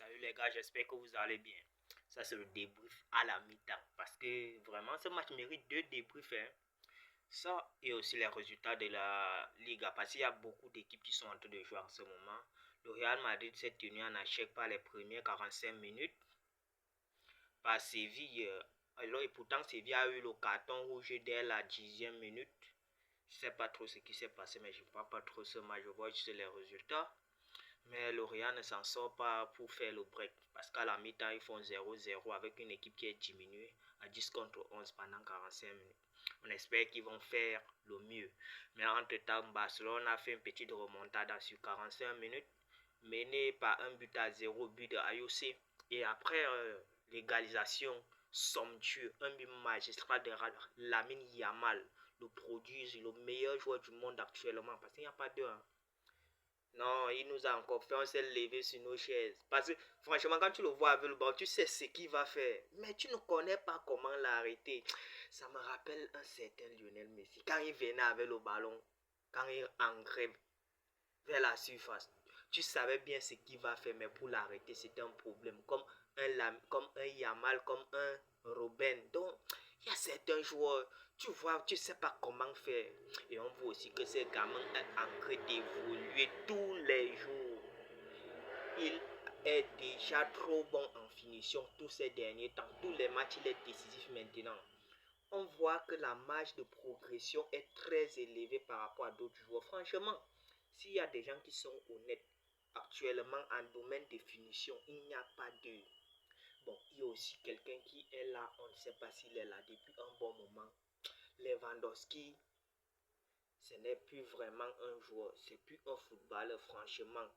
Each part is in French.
Salut les gars, j'espère que vous allez bien. Ça c'est le débrief à la mi-temps parce que vraiment ce match mérite deux débriefs, hein. Ça et aussi les résultats de la Liga parce qu'il y a beaucoup d'équipes qui sont en train de jouer en ce moment. Le Real Madrid s'est tenu en échec par les premières 45 minutes par Séville. Alors, et pourtant Séville a eu le carton rouge dès la 10e minute. Je ne sais pas trop ce qui s'est passé, mais je ne vois pas trop ce match. Je vois juste les résultats. Mais Lorient ne s'en sort pas pour faire le break. Parce qu'à la mi-temps, ils font 0-0 avec une équipe qui est diminuée à 10 contre 11 pendant 45 minutes. On espère qu'ils vont faire le mieux. Mais entre-temps, Barcelone a fait une petite remontada sur 45 minutes, mené par un but à 0, but de AOC. Et après l'égalisation somptueuse, un but magistral de Lamine Yamal, le produit, le meilleur joueur du monde actuellement. Parce qu'il n'y a pas deux. Non, il nous a encore fait, on s'est levé sur nos chaises. Parce que franchement, quand tu le vois avec le ballon, tu sais ce qu'il va faire. Mais tu ne connais pas comment l'arrêter. Ça me rappelle un certain Lionel Messi. Quand il venait avec le ballon, quand il entrait vers la surface, tu savais bien ce qu'il va faire, mais pour l'arrêter, c'était un problème. Comme un Yamal, comme un Robben. Donc, il y a certains joueurs, tu vois, tu ne sais pas comment faire. Et on voit aussi que ces gamins est en train d'évoluer tous les jours. Il est déjà trop bon en finition tous ces derniers temps. Tous les matchs, il est décisif maintenant. On voit que la marge de progression est très élevée par rapport à d'autres joueurs. Franchement, s'il y a des gens qui sont honnêtes actuellement en domaine de finition, il n'y a pas de... Bon, il y a aussi quelqu'un qui est là, on ne sait pas s'il est là depuis un bon moment. Lewandowski, ce n'est plus vraiment un joueur, c'est plus un footballeur, franchement.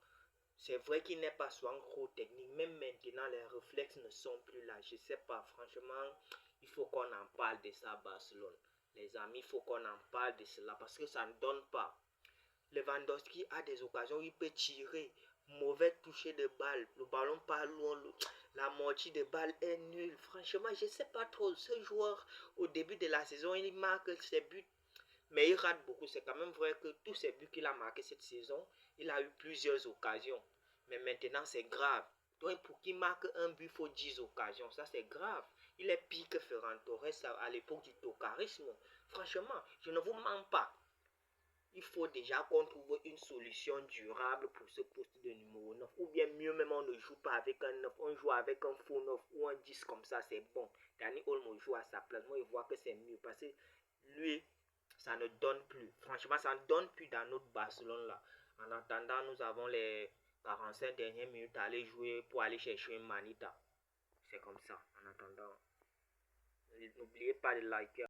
C'est vrai qu'il n'est pas souvent trop technique, même maintenant les réflexes ne sont plus là. Je ne sais pas, franchement, il faut qu'on en parle de ça à Barcelone. Les amis, il faut qu'on en parle de cela parce que ça ne donne pas. Lewandowski a des occasions où il peut tirer. Mauvais toucher de balle. Le ballon pas loin. La moitié de balle est nulle. Franchement, je ne sais pas trop. Ce joueur, au début de la saison, il marque ses buts. Mais il rate beaucoup. C'est quand même vrai que tous ces buts qu'il a marqués cette saison, il a eu plusieurs occasions. Mais maintenant, c'est grave. Donc, pour qu'il marque un but, il faut 10 occasions. Ça, c'est grave. Il est pire que Ferran Torres à l'époque du tocarisme. Franchement, je ne vous mens pas. Il faut déjà qu'on trouve une solution durable pour ce poste de numéro 9. Ou bien mieux même, on ne joue pas avec un 9, on joue avec un faux 9 ou un 10 comme ça, c'est bon. Dani Olmo joue à sa place. Moi, il voit que c'est mieux parce que lui, ça ne donne plus. Franchement, ça ne donne plus dans notre Barcelone là. En attendant, nous avons les 45 dernières minutes à aller jouer pour aller chercher une manita. C'est comme ça. En attendant, n'oubliez pas de liker.